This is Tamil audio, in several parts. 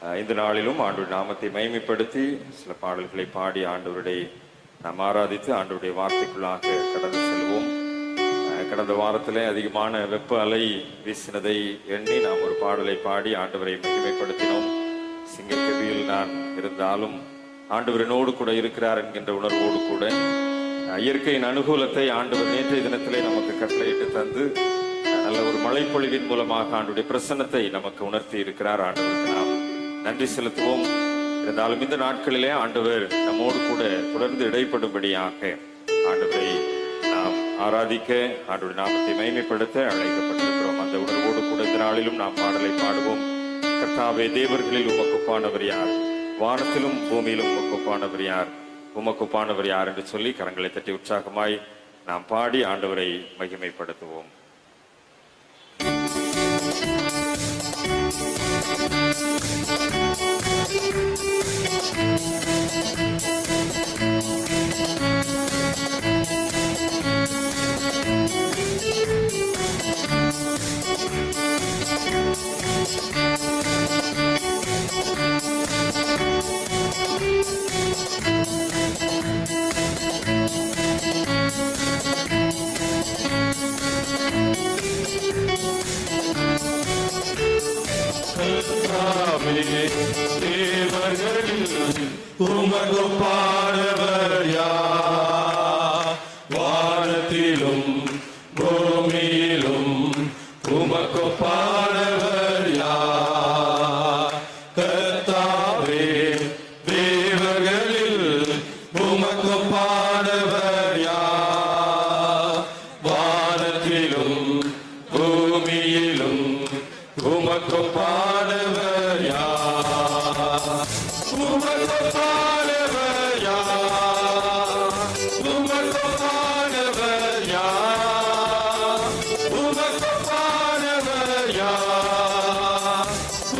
இந்த நாளிலும் ஆண்டவருடைய நாமத்தை மகிமைப்படுத்தி சில பாடல்களை பாடி ஆண்டவருடைய நாம் ஆராதித்து ஆண்டவருடைய வார்த்தைக்குள்ளாக கடந்து செல்வோம். கடந்த வாரத்திலே அதிகமான வெப்ப அலை வீசினதை எண்ணி நாம் ஒரு பாடலை பாடி ஆண்டவரை மகிமைப்படுத்தினோம். சிங்கக்கவியில் நான் இருந்தாலும் ஆண்டவர் என்னோடு கூட இருக்கிறார் என்கின்ற உணர்வோடு கூட இயற்கையின் அனுகூலத்தை ஆண்டவர் நேற்றைய தினத்திலே நமக்கு கட்டளையிட்டு தந்து நல்ல ஒரு மழைப்பொழிவின் மூலமாக ஆண்டவருடைய பிரசன்னத்தை நமக்கு உணர்த்தி இருக்கிறார். ஆண்டவருக்கு நாம் நன்றி செலுத்துவோம். இருந்தாலும் இந்த நாட்களிலே ஆண்டவர் நம்மோடு கூட தொடர்ந்து இடைப்படும்படியாக ஆண்டவரை நாம் ஆராதிக்க ஆண்டவருடைய நாமத்தை மகிமைப்படுத்த அழைக்கப்பட்டிருக்கிறோம். அந்த உணர்வோடு கூட இந்த நாளிலும் நாம் பாடலை பாடுவோம். கர்த்தாவே, தேவர்களில் உமக்குப்பானவர் யார்? வானத்திலும் பூமியிலும் உமக்குப்பானவர் யார்? உமக்குப்பானவர் யார் என்று சொல்லி கரங்களை தட்டி உற்சாகமாய் நாம் பாடி ஆண்டவரை மகிமைப்படுத்துவோம். உமக்குப்பானவர் யார்? வானத்திலும் பூமியிலும் உமக்குப்பானவர் யார்? கர்த்தாவே, தேவர்களில் உமக்குப்பானவர் யார்? வானத்திலும் பூமியிலும் உமக்குப்பானவர் யார்? உமக்குப்பானவர் யார்? உமக்குப்பானவர் யார்? உமக்குப்பானவர் யார்?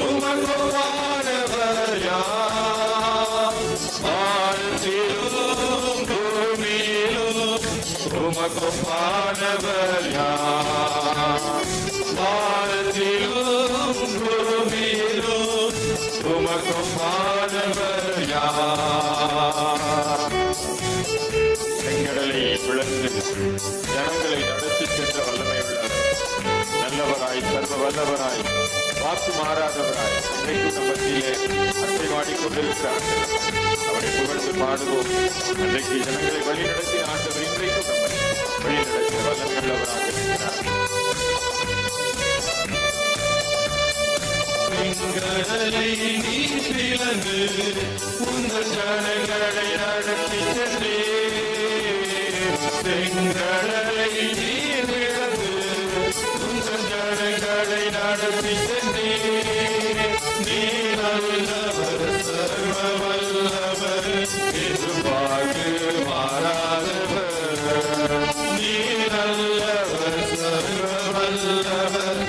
உமக்குப்பானவர் யார்? வானத்திலும் பூமியிலும் உமக்குப்பானவர் யார்? வானத்திலும் பூமியிலும் உமக்குப்பானவர் யார்? செங்கடலை பிளந்து ஜனங்களை நடத்தி சென்ற வல்லமை உள்ளவர், நல்லவராய் சர்வ வல்லவராய் வாக்கு மாறாதவராய் இன்றைக்கு மத்தியிலே அசைவாடிக் கொண்டிருக்கிறார். அவரை புகழ்ந்து பாடுவோம். அன்றைக்கு ஜனங்களை வழிநடத்தி ஆண்டவர் இன்றைக்கும் நம்மை வழிநடத்தி வல்லமை உள்ளவராக இருக்கிறார். செங்கடலை நீ பிளந்து உங்கள் ஜனங்களை நடத்தி சென்றீர். செங்கடலை நீ பிளந்து உங்கள் ஜனங்களை நடத்தி சென்றீர். நீ நல்லவர், சர்வ வல்லவர், எதிர்பார்க்கு மாறாதவர். நீ நல்லவர், சர்வ வல்லவர்,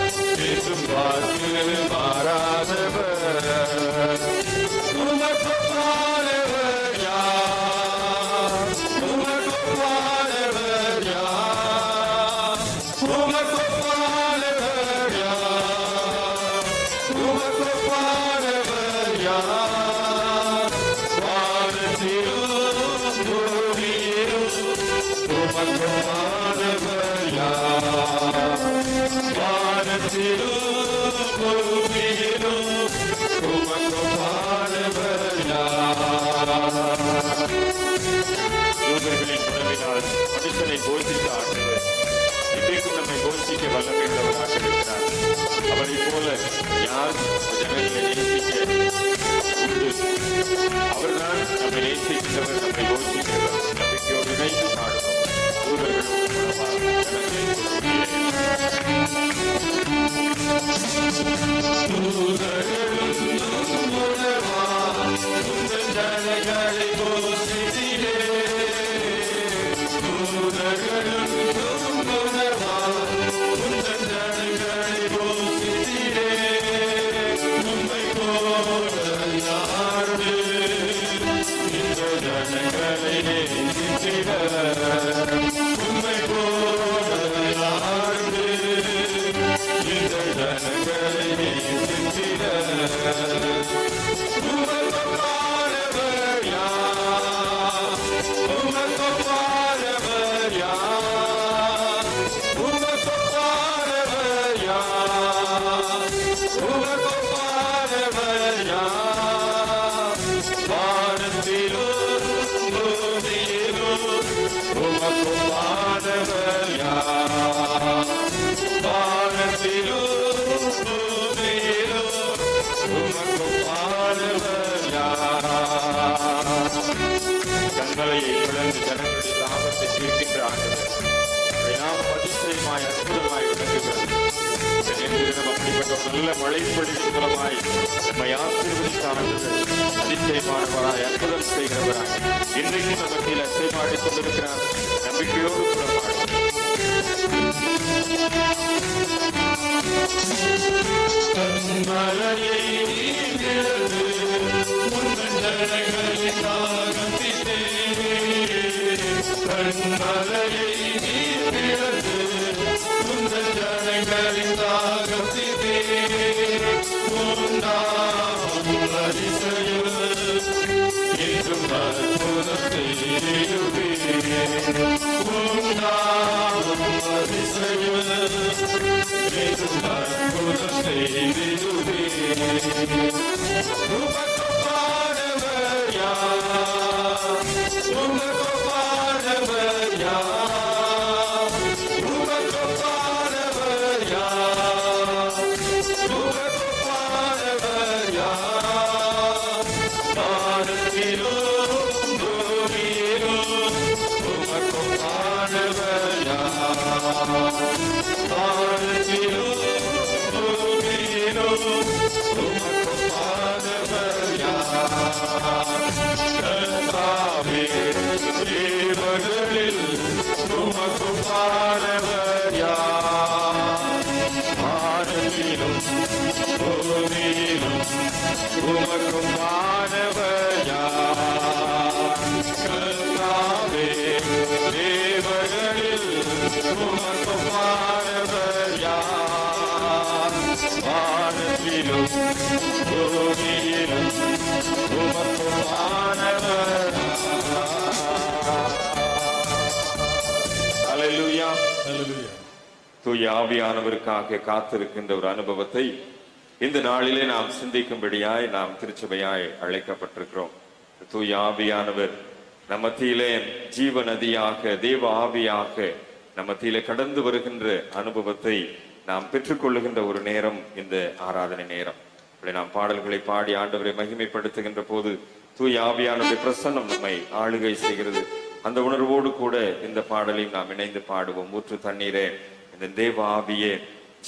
எதிர்பார்க்கு மாறாதவர். உமக்குப்பானவர் யார்? உமக்குப்பானவர் யார்? உமக்குப்பானவர் யார்? உமக்குப்பானவர் யார்? வானத்திலும் பூமியிலும் உமக்குப்பானவர் யார்? வானத்திலும் பூமியிலும் உமக்குப்பானவர் யார்? தூதர்களின் உணவினால் மனுஷனை போஷித்த ஆண்டவர் இன்றைக்கும் நம்மை போஷிக்க வல்லமை உள்ளவராக இருக்கிறார். அவரை போல யார் ஜனங்களை நேசிக்க உண்டு? அவர்தான் நம்மை நேசிக்கிறவர், நம்மை போஷிக்கிறவர். நம்பிக்கையோடு இணைந்து பாடுவோம். தூதர்களும் ஜனங்களை போஷித்தீரே. தூதர்களும் உந்தன் ஜனங்களை போஷித்தீரே. உம்மை நல்ல மழை பொழிவின் மூலமாய் நம்மை ஆசீர்வதித்த ஆண்டவர் அதிசயமானவராய் அற்புதம் செய்கிறவராய் இன்றைக்கு நமக்கு அசைமாடிக் கொண்டிருக்கிறார். நம்பிக்கையோடு புறப்பாடும். மலையை நீங்கிறது முன்னன் ஜனங்களுக்காக கண்மலையை நீங்கிறது முன்னன் ஜனங்களுக்காக அதிசயம் என்றும் அற்புதம் செய்யுவே அதிசயம் என்றும் அற்புதம் செய்திடுவே. உமக்கு பாடவர் யார்? உமக்கு பாடவர் யார்? உமக்கு பாடவர் யார்? உமக்கு பாடவர் யார்? வானத்திலும் பூமியிலும் உமக்கு பாடவர் யார்? வானத்திலும் பூமியிலும் உமக்கு பாடவர் யார்? கர்த்தாவே, தேவர்களில் உமக்கு பாடவர் யார்? வானத்திலும் பூமியிலும் உமக்கு பாடவர் யார்? கர்த்தாவே, தேவர்களில் உமக்கு பாடவர் யார்? வானத்திலும் பூமியிலும் உமக்கு பாடவர் யார்? அல்லேலூயா. Hallelujah. தூய ஆவியானவருக்காக காத்திருக்கின்ற ஒரு அனுபவத்தை இந்த நாளிலே நாம் சிந்திக்கும்படியாய் நாம் திருச்சபையாய் அழைக்கப்பட்டிருக்கிறோம். தூய ஆவியானவர் நம்ம மத்தியிலே ஜீவ நதியாக, தேவ ஆவியாக நம்ம மத்தியிலே கடந்து வருகின்ற அனுபவத்தை நாம் பெற்றுக்கொள்ளுகின்ற ஒரு நேரம் இந்த ஆராதனை நேரம். இப்படி நாம் பாடல்களை பாடி ஆண்டவரை மகிமைப்படுத்துகின்ற போது தூய ஆவியானவருடைய பிரசன்னம் நம்மை ஆளுகை செய்கிறது. அந்த உணர்வோடு கூட இந்த பாடலையும் நாம் இணைந்து பாடுவோம். ஊற்று தண்ணீரே, இந்த தேவ ஆவியே,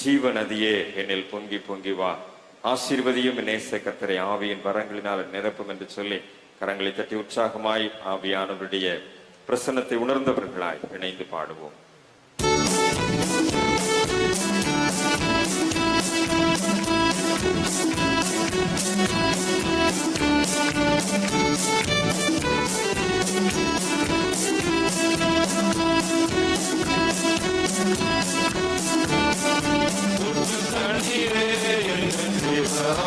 ஜீவ நதியே, என்னில் பொங்கி பொங்கி வா, ஆசீர்வதியும் நேச கர்த்தரை ஆவியின் வரங்களினால் நிரப்பும் என்று சொல்லி கரங்களை தட்டி உற்சாகமாய் ஆவியானவருடைய பிரசன்னத்தை உணர்ந்தவர்களாய் இணைந்து பாடுவோம்.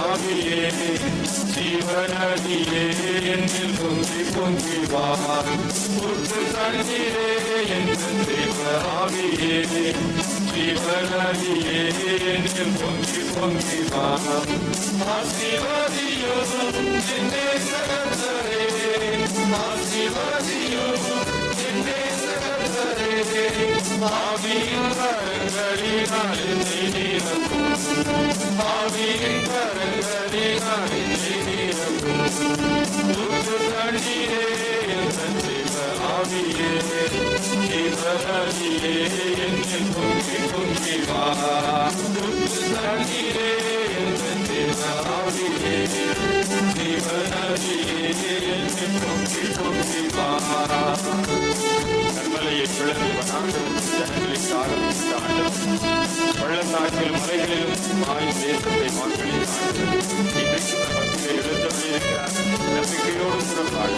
ஆவியே, ஜீவநதியே, என்னில் பொங்கி பொங்கி வா. ஊற்று தண்ணீரே, எங்கள் தேவ ஆவியே, ஜீவநதியே, என்னில் பொங்கி பொங்கி வா. ஆசீர்வதியும் என்னே சகோதரே, ஆசீர்வதியும் என்னே சகோதரே, ஆவியின் கரங்களினால் என்னை நிரப்பும், ஆவியின் கரங்களினால் என்னை நிரப்பும். ஊற்று தண்ணீரே, எங்கள் தேவ ஆவியே, ஜீவநதியே, என்னில் பொங்கி பொங்கி வா. ஊற்று தண்ணீரே, எங்கள் தேவ ஆவியே, ஜீவநதியே, என்னில் பொங்கி பொங்கி வா. கண்மலையை பிளந்து ஜனங்களுக்கு ஆரம்பித்த ஆண்டவர், பள்ளத்தாக்கில் மலைகளிலும் வாய் தேசத்தை வாக்களித்த ஆண்டவர், இன்றைக்கு நமக்கு எழுந்தவழியிருக்கிறார். நம்பிக்கையோடு புறப்பாடு.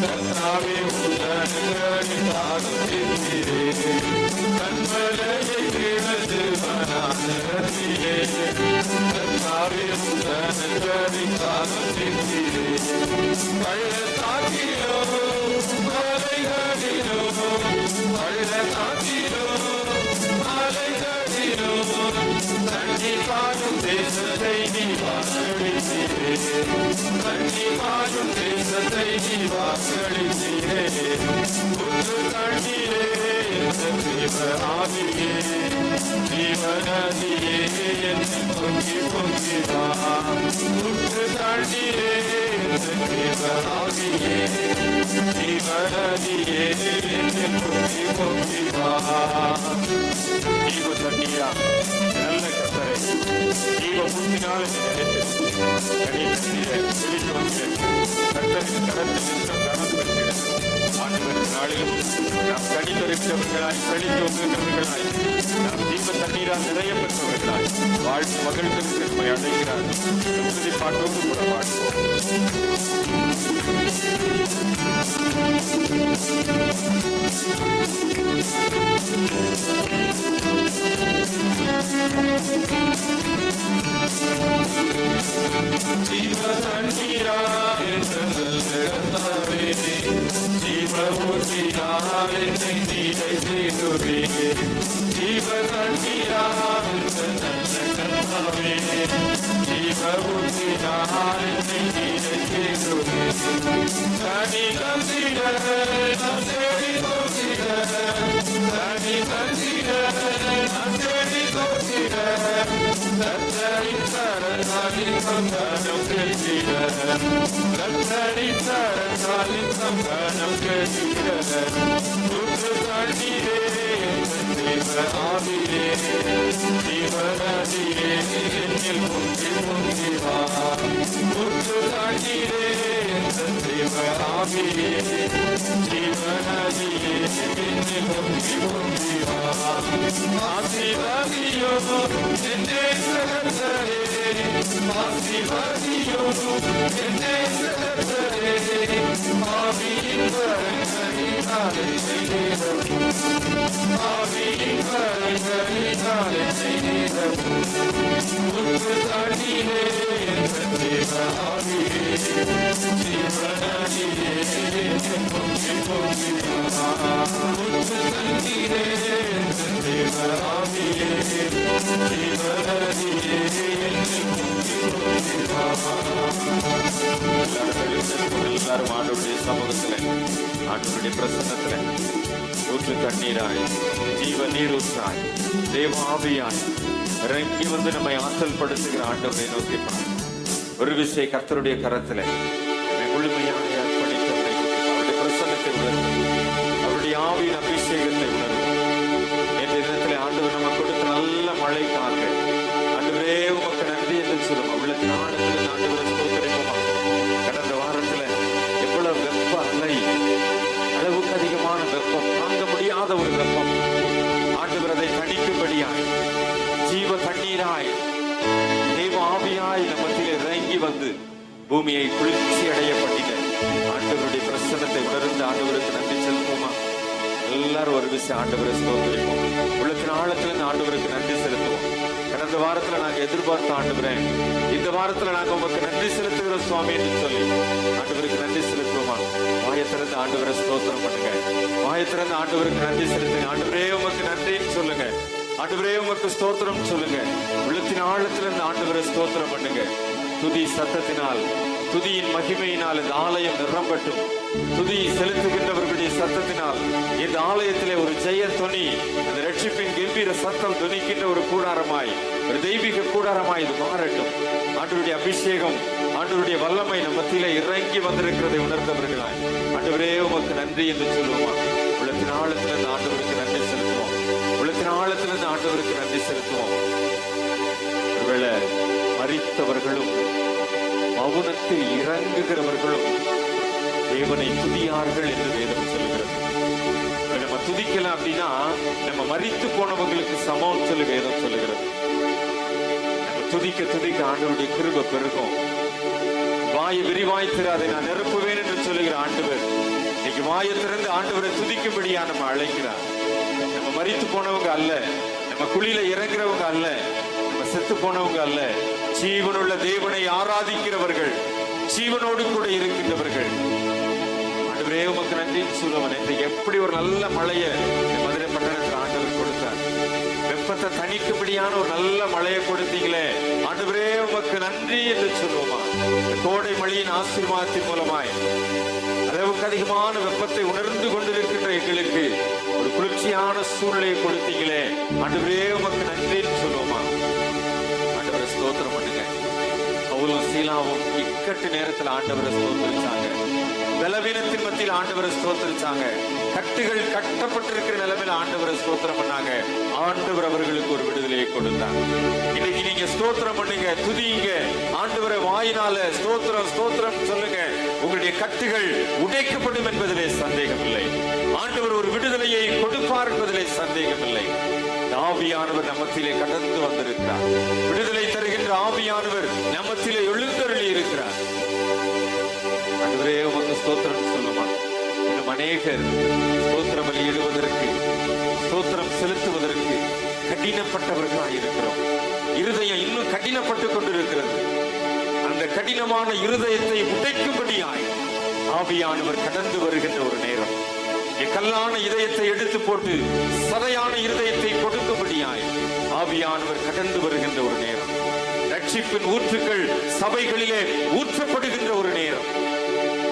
கர்த்தாவே, உந்தன்களின் தாகத்திலே கண்மலையை கிழந்து வனாந்திரத்திலே, கர்த்தாவே, உந்தன்களின் தாகத்திலே பள்ளத்தாக்கிலோ மலைகளிலோ, பள்ளத்தாக்கிலோ மலைகளிலோ தண்ணீர் பாயும் தேசத்தை நீ வாக்களித்தீரே, தண்ணீர் பாயும் தேசத்தை நீ வாக்களித்தீரே. ஊற்று தண்ணீரே, எங்கள் தேவ ஆவியே, ஜீவ ஜீவநதியே என்னை பொங்கி பொங்கி வா ஊற்று தண்ணீரே தேவனாகியே ஜீவநதியே என்னை பொங்கி பொங்கி வா ஜீவ தண்ணீரா நல்ல கர்த்தரே ஜீவ ஊற்றினால் கர்த்தரின் கரத்தில் கனம் பெற்றிட ஆண்டவர் நாளிலும் நாம் கனிதொருக்கிறவர்களாய் செழித்தோங்குகிறவர்களாய் நாம் ஜீவ தண்ணீரால் நிறைய பெற்றவர்களாய் வாழ்வு மகிழ்ந்து நம்மை அடைகிறார். உறுதி பாட்டோடு கூட பாடுவோம். ஜீவ தண்ணீரா கர்த்தாவே ஜீவ ஊற்றினால் என்னை நீரை செய்துவே ஜீவ தண்ணீரா கர்த்தாவே ஜீவ ஊற்றினால் என்னை நீரை செய்துவே தனி தந்திட தேடி தோற்றிட தனி தந்திட தேடி தோற்றிட கர்த்தரின் சரணாலின் சந்தானம் கேட்டிட கர்த்தரின் சரணாலின் சந்தானம் கேட்டிட ஊற்று தண்ணீரே தேவனாகியே ஜீவநதியே என்னில் பொங்கி பொங்கி வா ஊற்று தண்ணீரே தேவனாகியே ஜீவநதியே என்னில் பொங்கி பொங்கி வா ஆசீர்வாதியோ என்னே கர்த்தரே ஆசீர்வாதியோ என்னே கர்த்தரே ஆவியின் வரங்களினாலே செய்தேன் ஆவியின் வரங்களினாலே செய்தேன் ஊற்று தண்ணீரே தேவனாகியே ஜீவநதியே பொங்கி பொங்கி வா ஊற்று தண்ணீரே தேவனாகியே ஜீவநதியே எல்லாரும் ஆண்டவருடைய சமூகத்துல ஆண்டவருடைய பிரசன்னத்துல ஊற்று தண்ணீராய் ஜீவ நீரூற்றாய் தேவ ஆவியாய் இறங்கி வந்து நம்மை ஆற்றல் படுத்துகிற ஆண்டவரை நோக்கி ஒரு விஷயம் கர்த்தருடைய கரத்துல முழுமையாக அர்ப்பணித்தவரை அவருடைய பிரசன்னத்தை உணர்ந்து அவருடைய ஆவியின் அபிஷேகத்தை உணர்ந்து என்ற இடத்துல ஆண்டவர் நம்ம கொடுத்த நல்ல மழைக்காக ஆண்டவரே உமக்கு நன்றி என்று சொல்லுவோம். உள்ளத்தின் ஆழத்தில் ஆண்டவரை ஸ்தோத்திரிப்போமா. கடந்த வாரத்துல எவ்வளவு வெப்ப அலை, அளவுக்கு அதிகமான வெப்பம், தாங்க முடியாத ஒரு வெப்பம். ஆண்டவர் அதை தணிக்கும்படியாய் ஜீவ தண்ணீராய் தேவ ஆவியாய் நம்மத்தில் இறங்கி வந்து பூமியை குளிர்ச்சி அடைய பண்ணின ஆண்டவருடைய பிரசன்னத்தை உணர்ந்து ஆண்டவருக்கு நன்றி செலுத்துவோமா. எல்லாரும் ஒரு விஷயம் ஆண்டவரை ஸ்தோத்திரிப்போம். உள்ளத்தின் ஆழத்திலிருந்து ஆண்டவருக்கு நன்றி செலுத்துவோம். கடந்த வாரத்துல நாங்க எதிர்பார்த்த ஆண்டவரே, இந்த வாரத்துல நாங்க உங்களுக்கு நன்றி செலுத்துகிற சுவாமி என்று சொல்லி ஆண்டவருக்கு நன்றி செலுத்துவோமா. வாயத்திறந்து ஆண்டவரை ஸ்தோத்திரம் பண்ணுங்க. வாயத்திறந்து ஆண்டவருக்கு நன்றி செலுத்துங்க. ஆண்டவரே உமக்கு நன்றின்னு சொல்லுங்க. ஆண்டவரே உமக்கு ஸ்தோத்திரம் சொல்லுங்க. உள்ளத்தின் ஆழத்திலிருந்து ஆண்டவரை ஸ்தோத்திரம் பண்ணுங்க. துதி சத்தத்தினால், துதியின் மகிமையினால் இந்த ஆலயம் நிரம்பட்டும். துதி செலுத்துகின்றவர்களுடைய சத்தத்தினால் இந்த ஆலயத்திலே ஒரு ஜெய துணி, அந்த ரட்சிப்பின் கம்பீர சத்தம் துணிக்கின்ற ஒரு கூடாரமாய், ஒரு தெய்வீக கூடாரமாய் இது மாறட்டும். ஆண்டவருடைய அபிஷேகம், ஆண்டவருடைய வல்லமை நம்ம மத்தியிலே இறங்கி வந்திருக்கிறதை உணர்ந்தவர்களாய் ஆண்டவரே உமக்கு நன்றி என்று சொல்லுவோமா. உள்ளத்தின் ஆழத்திலிருந்து ஆண்டவருக்கு நன்றி செலுத்துவோம். உள்ளத்தின் ஆழத்திலிருந்து ஆண்டவருக்கு நன்றி செலுத்துவோம். ஒருவேளை மரித்தவர்களும் மௌனத்தில் இறங்குகிறவர்களும் தேவனை துதியார்கள் என்று வேதம் சொல்லுகிறது. நம்ம துதிக்கலாம் அப்படின்னா நம்ம மரித்து போனவங்களுக்கு சமம் சொல்லி வேதம் சொல்லுகிறது. நம்ம துதிக்க துதிக்க ஆண்டவருடைய கிருபை பெருகும். வாயை விரிவாய்த்திரு, அதை நான் நிரப்புவேன் என்று சொல்லுகிற ஆண்டவர் இன்னைக்கு வாயை திறந்து ஆண்டவரை துதிக்கும்படியா நம்ம அழைக்கிறார். நம்ம மரித்து போனவங்க அல்ல, நம்ம குழியில இறங்குறவங்க அல்ல, நம்ம செத்து போனவங்க அல்ல, ஜீவனுள்ள தேவனை ஆராதிக்கிறவர்கள், ஜீவனோடு கூட இருக்கின்றவர்கள். ஆண்டவரே உமக்கு நன்றி சொல்லுவன். இன்றைக்கு எப்படி ஒரு நல்ல மழையை மதுரை பட்டணத்தில் ஆண்டவர் கொடுத்தார். வெப்பத்தை தணிக்கும்படியான ஒரு நல்ல மழையை கொடுத்தீங்களே, ஆண்டவரே உமக்கு நன்றி என்று சொல்லுவோமா. கோடை மழையின் ஆசீர்வாதத்தின் மூலமாய் அளவுக்கு அதிகமான வெப்பத்தை உணர்ந்து கொண்டிருக்கின்ற எங்களுக்கு ஒரு குளிர்ச்சியான சூழ்நிலையை கொடுத்தீங்களே ஆண்டவரே உமக்கு நன்றின்னு சொல்லுவோமா? ஆண்டவரை ஸ்தோத்திரம் பண்ணுங்க. பவுலும் சீலாவும் இக்கட்டு நேரத்தில் ஆண்டவரை ஸ்தோத்திரிச்சாங்க. பலவீனத்தின் மத்தியில் ஆண்டவரை ஸ்தோத்திரிச்சாங்க. கட்டுகள் கட்டப்பட்டிருக்கிற நிலைமையில ஆண்டவரை ஸ்தோத்திரம் பண்ணாங்க. ஆண்டவர் அவர்களுக்கு ஒரு விடுதலையை கொடுத்தார். இன்னைக்கு நீங்க ஸ்தோத்திரம் பண்ணுங்க, துதிங்க, ஆண்டவரை வாயினால ஸ்தோத்திரம் ஸ்தோத்திரம் சொல்லுங்க. உங்களுடைய கட்டுகள் உடைக்கப்படும் என்பதிலே சந்தேகமில்லை. ஆண்டவர் ஒரு விடுதலையை கொடுப்பார் என்பதிலே சந்தேகமில்லை. ஆவியானவர் நம்மத்திலே கடந்து வந்திருக்கிறார். விடுதலை தருகின்ற ஆவியானவர் நம்மத்திலே எழுந்தருளி இருக்கிறார். ஆண்டவரே உமக்கு ஸ்தோத்திரம் சொல்லுமா? இன்னும் அநேகர் ஸ்தோத்திர பலியிடுவதற்கு, ஸ்தோத்திரம் செலுத்துவதற்கு கடினப்பட்டவர்களாக இருக்கிறோம். இருதயம் இன்னும் கடினப்பட்டு கொண்டிருக்கிறது. அந்த கடினமான இருதயத்தை உடைக்கும்படியாய் ஆவியானவர் கடந்து வருகின்ற ஒரு நேரம். கல்லான இதயத்தை எடுத்து போட்டு சதையான இருதயத்தை கொடுக்கும்படியாய் ஆவியானவர் கடந்து வருகின்ற ஒரு நேரம். ரட்சிப்பின் ஊற்றுக்கள் சபைகளிலே ஊற்றப்படுகின்ற ஒரு நேரம்.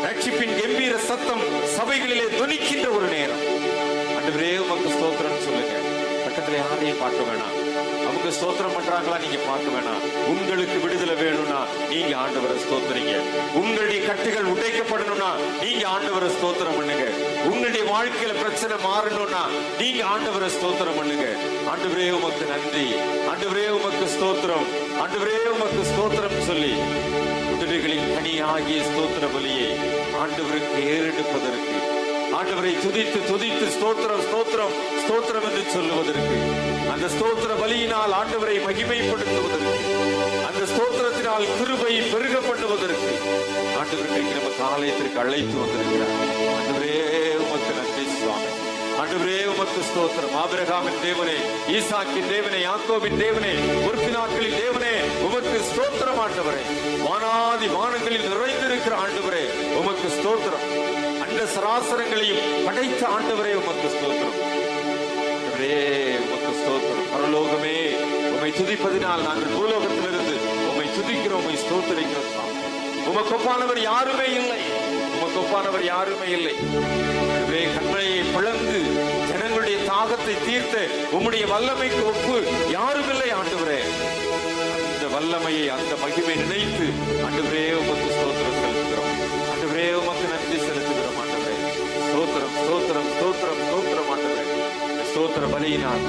ரட்சிப்பின் கம்பீர சத்தம் சபைகளிலே துணிக்கின்ற ஒரு நேரம். ஆண்டவரே உமக்கு ஸ்தோத்திரம் சொல்லுங்க. பக்கத்துல யாரையும் பார்க்க வேணாம். அவங்க ஸ்தோத்திரம் பண்றாங்களா நீங்க பார்க்க வேணாம். உங்களுக்கு விடுதலை வேணும்னா நீங்க ஆண்டவரை ஸ்தோத்திரிங்க. உங்களுடைய கட்டுகள் உடைக்கப்படணும்னா நீங்க ஆண்டவரை ஸ்தோத்திரம் பண்ணுங்க. உங்களுடைய வாழ்க்கையில பிரச்சனை மாறணும்னா நீங்க ஆண்டவரை ஸ்தோத்திரம் பண்ணுங்க. ஆண்டவரே உமக்கு நன்றி, ஆண்டவரே உமக்கு ஸ்தோத்திரம், ஆண்டவரே உமக்கு ஸ்தோத்திரம் சொல்லி உதவிகளின் கனியாகிய ஸ்தோத்திர பலியை ஆண்டவருக்கு ஏறெடுப்பதற்கு, ஆண்டவரை துதித்து துதித்து ஸ்தோத்திரம் ஸ்தோத்திரம் ஸ்தோத்திரம் என்று சொல்லுவதற்கு, அந்த ஸ்தோத்திர பலியினால் ஆண்டவரை மகிமைப்படுத்துவதற்கு, அந்த ஸ்தோத்திரத்தினால் கிருபை பெருக பண்ணுவதற்கு ஆண்டவரை நமக்கு ஆலயத்திற்கு அழைத்து வந்திருக்கிறார். ஆண்டவரே உமக்கு நன்றி சுவாமி. ஆண்டவரே உமக்கு ஸ்தோத்திரம். ஆபிரகாமின் தேவனே, ஈசாக்கின் தேவனே, யாக்கோபின் தேவனே, முற்பிதாக்களின் தேவனே, உமக்கு ஸ்தோத்திரம். ஆண்டவரே வானாதி வானங்களில் நிறைந்திருக்கிற ஆண்டவரே உமக்கு ஸ்தோத்திரம். அந்த சராசரங்களையும் படைத்த ஆண்டவரே உமக்கு ஸ்தோத்திரம். ஆண்டவரே உமக்கு ஸ்தோத்திரம். பரலோகமே உம்மை துதிப்பதினால் நாங்கள் பூலோகத்திலிருந்து உம்மை துதிக்கிறோம், உம்மை ஸ்தோத்திரிக்கிறோம். உமக்கு ஒப்பானவர் யாருமே இல்லை, உமக்கு ஒப்பானவர் யாருமே இல்லை. கண்மலையை பிளந்து ஜனங்களுடைய தாகத்தை தீர்த்த உம்முடைய வல்லமைக்கு ஒப்பு யாருமில்லை ஆண்டவரே. அந்த வல்லமையை, அந்த மகிமை நினைத்து ஆண்டவரே உமக்கு ஸ்தோத்திரம் செலுத்துகிறோம். ஆண்டவரே உமக்கு நன்றி செலுத்துகிறோம். ஆண்டவரே ஸ்தோத்திரம் ஸ்தோத்திரம் ஸ்தோத்திரம் ஸ்தோத்திரம். ஆண்டவரே ஸ்தோத்திர பலியினால்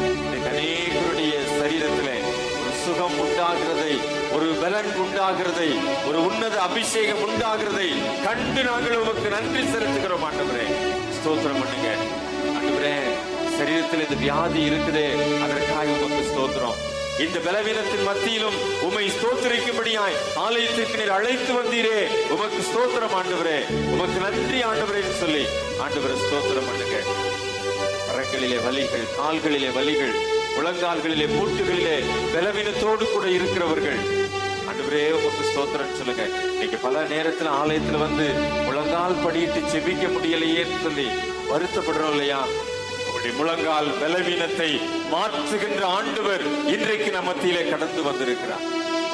அநேகருடைய சரீரத்திலே ஒரு சுகம் உண்டாகிறதை, ஒரு பலன் உண்டாகிறதை, ஒரு உன்னத அபிஷேகம் உண்டாகிறதை கண்டு நாங்கள் உமக்கு நன்றி செலுத்துகிறோம். ஆண்டவரே ஸ்தோத்திரம் பண்ணுங்க. ஆண்டவரே சரீரத்தில் இந்த வியாதி இருக்குதே, அதற்காக உமக்கு ஸ்தோத்திரம். இந்த பலவீனத்தின் மத்தியிலும் உம்மை ஸ்தோத்திரிக்கும்படியாய் ஆலயத்திற்கு நீர் அழைத்து வந்தீரே, உமக்கு ஸ்தோத்திரம். ஆண்டவரே உமக்கு நன்றி ஆண்டவரே சொல்லி ஆண்டவரை ஸ்தோத்திரம் பண்ணுங்க. கரங்களிலே வலிகள், கால்களிலே வலிகள், முழங்கால்களிலே பூட்டுகளிலே பலவீனத்தோடு கூட இருக்கிறவர்கள் ஆண்டவரே உமக்கு ஸ்தோத்திரம் சொல்லுங்க. இன்னைக்கு பல நேரத்துல ஆலயத்துல வந்து முழங்கால் படியிட்டு செபிக்க முடியலையேன்னு சொல்லி வருத்தப்படுறோம் இல்லையா? உங்களுடைய முழங்கால் பலவீனத்தை மாற்றுகின்ற ஆண்டவர் இன்றைக்கு நம்ம மத்தியிலே கடந்து வந்திருக்கிறார்.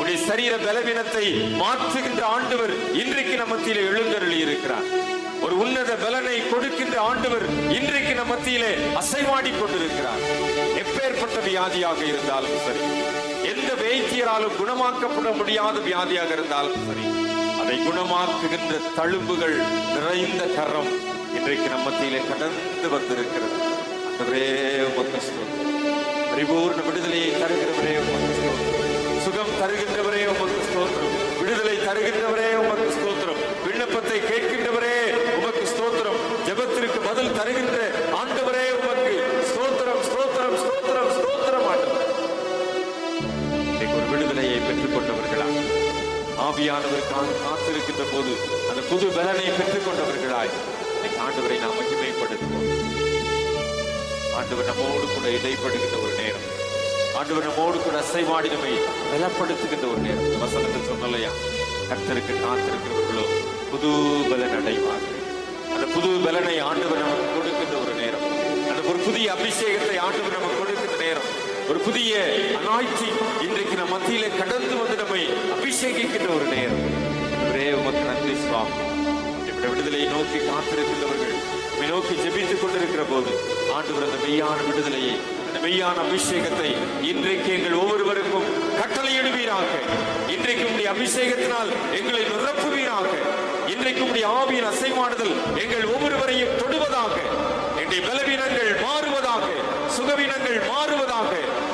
உடைய சரீர பலவீனத்தை மாற்றுகின்ற ஆண்டவர் இன்றைக்கு நம்ம மத்தியிலே எழுந்தருளி இருக்கிறார். ஒரு உன்னத பலனை கொடுக்கின்ற ஆண்டவர் இன்றைக்கு நம்ம மத்தியிலே அசைவாடி கொண்டிருக்கிறார். எப்பேற்பட்ட வியாதியாக இருந்தாலும் சரி, எந்த வைத்தியராலும் குணமாக்கப்பட முடியாத வியாதியாக இருந்தாலும் சரி, அதை குணமாக்குகின்ற தழும்புகள் நிறைந்த கரம் இன்றைக்கு நம்ம மத்தியிலே கடந்து வந்திருக்கிறது. ஆண்டவரே உமக்கு ஸ்தோத்திரம். பரிபூர்ண விடுதலையை தருகிறவரே உமக்கு ஸ்தோத்திரம். சுகம் தருகின்றவரே உமக்கு ஸ்தோத்திரம். விடுதலை தருகின்றவரே உமக்கு ஸ்தோத்திரம். விண்ணப்பத்தை கேட்கின்றவரே உமக்கு ஸ்தோத்திரம். ஜெபத்திற்கு பதில் தருகின்ற ஆண்டவரே உமக்கு ஸ்தோத்திரம் ஸ்தோத்திரம் ஸ்தோத்திரம் ஸ்தோத்திரம். ஆண்டவரே ஒரு விடுதலையை பெற்றுக் கொண்டவர்களாய், ஆவியானவருக்காக காத்திருக்கின்ற போது அந்த புது பலனை பெற்றுக் கொண்டவர்களாய் ஆண்டவரை நாம் மகிமைப்படுத்துவோம். ஆண்டவர் நம்மோடு கூட இடைப்படுகின்ற ஒரு நேரம், ஆண்டவர் நம்மோடு கூட அசைவாடி நம்மை பலப்படுத்துகின்ற ஒரு நேரம். வசனத்தில் சொன்னலையா, கர்த்தருக்கு காத்திருக்கிறவர்களோ புது பலன் அடைவார்கள். அந்த புது பலனை ஆண்டவர் நமக்கு கொடுக்கின்ற ஒரு நேரம், அந்த ஒரு புதிய அபிஷேகத்தை ஆண்டவர் நமக்கு கொடுக்கின்ற நேரம், ஒரு புதிய அனாய்ச்சி இன்றைக்கு நம் மத்தியிலே கடந்து வந்து நம்மை அபிஷேகிக்கின்ற ஒரு நேரம். ஒரே உமக்கு நன்றி சுவாமி. விடுதலையை நோக்கி காத்திருக்கின்றவர்கள் உம்மை நோக்கி ஜெபித்துக் கொண்டிருக்கிற போது ஆண்டவர் அந்த மெய்யான விடுதலையை, அந்த மெய்யான அபிஷேகத்தை இன்றைக்கு எங்கள் ஒவ்வொருவருக்கும் கட்டளையிடுவீராக. இன்றைக்கு உம்முடைய அபிஷேகத்தினால் எங்களை நிரப்புவீராக. இன்றைக்கு உம்முடைய ஆவியின் அசைவாடுதல் எங்கள் ஒவ்வொருவரையும் தொடுவதாக. எங்களுடைய பலவீனங்கள் மாறுவதாக, சுகவீனங்கள் மாறுவதாக,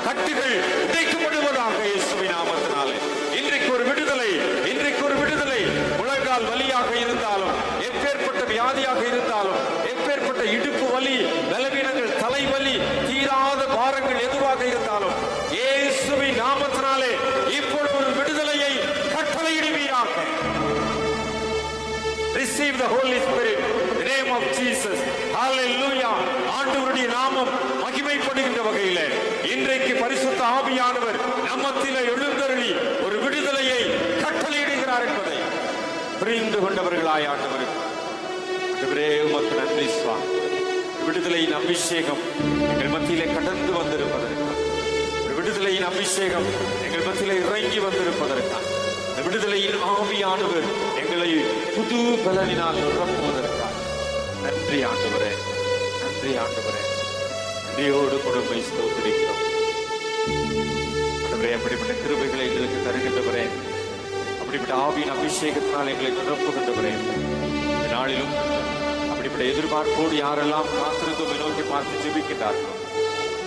கட்டுகள் உடைக்கப்படுவதாக இயேசுவின் நாமத்தினாலே. இன்றைக்கு ஒரு விடுதலை, இன்றைக்கு ஒரு விடுதலை. முழங்கால் வலியாக இருந்தாலும், எப்பேற்பட்ட வியாதியாக இருந்தாலும், எப்பேற்பட்ட இடுப்பு வலி, பலவீனங்கள், தலைவலி, தீராத பாரங்கள் எதுவாக இருந்தாலும் இயேசுவின் நாமத்தினாலே இப்பொழுது ஒரு விடுதலையை கட்டளையிடுவீராக. Receive the Holy Spirit, the name of Jesus. Hallelujah. ஆண்டவருடைய நாமம் மகிமைப்படுகின்ற வகையில இன்றைக்கு பரிசுத்த ஆவியானவர் நம்மத்திலே எழுந்தருளி ஒரு விடுதலையை கட்டளையிடுகிறார் என்பதை புரிந்து கொண்டவர்களாய் ஆண்டவருக்கு உமக்கு நன்றி சுவாமி. விடுதலையின் அபிஷேகம் எங்கள் மத்தியிலே கடந்து வந்திருப்பதற்கு, விடுதலையின் அபிஷேகம் எங்கள் மத்தியிலே இறங்கி வந்திருப்பதற்காக, விடுதலையின் ஆவியானவர் எங்களை புது பலனினால் நிரப்புவதற்காக நன்றி ஆண்டவரே, நன்றி ஆண்டவரே. நன்றியோடு கொடுமை ஸ்தோத்திரிக்கிறோம் ஆண்டவரே. அப்படிப்பட்ட கிருபைகளை எங்களுக்கு தருகின்றவரே, அப்படிப்பட்ட ஆவியின் அபிஷேகத்தினால் எங்களை நிரப்புகின்றவரே. இந்த நாளிலும் அப்படிப்பட்ட எதிர்பார்ப்போடு யாரெல்லாம் காத்திருந்தோம் நோக்கி பார்த்து ஜெபிக்கின்றார்களோ,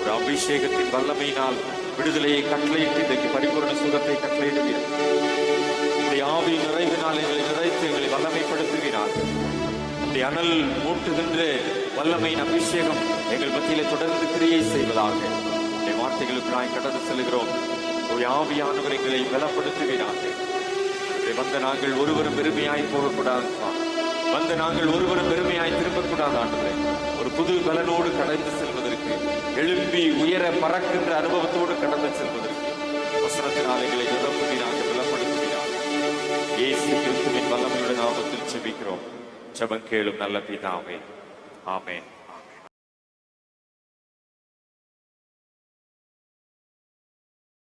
ஒரு அபிஷேகத்தின் வல்லமையினால் விடுதலையை கட்டளையிட்டு இன்றைக்கு பரிபூர்ண சுகத்தை கட்டளையிடுவீர்கள். ஆவியின் நிறைவினால் எங்களை நிறைத்து எங்களை வல்லமைப்படுத்துகிறார். அனல் மூட்டுகின்ற வல்லமையின் அபிஷேகம் எங்கள் மத்தியிலே தொடர்ந்து கிரியை செய்வதாக வார்த்தைகளுக்கு கடந்து செல்கிறோம். ஆவியானவர் எங்களை பலப்படுத்துகிறார். வந்த நாங்கள் ஒருவரும் பெருமையாய் போகக்கூடாது, வந்த நாங்கள் ஒருவரும் பெருமையாய் திரும்பக்கூடாது ஆண்டவரே. ஒரு புது பலனோடு கடந்து செல்வதற்கு, எழுப்பி உயர பறக்கின்ற அனுபவத்தோடு கடந்து செல்வதற்கு வசனத்தினால் எங்களை நிரப்புகிறாங்க, பலப்படுத்துகிறார். இயேசு கிறிஸ்துவின் வல்லமையுடைய நாமத்தில் ஜெபிக்கிறோம். ஜெபம் கேளும் நல்ல பிதாவே, ஆமென்.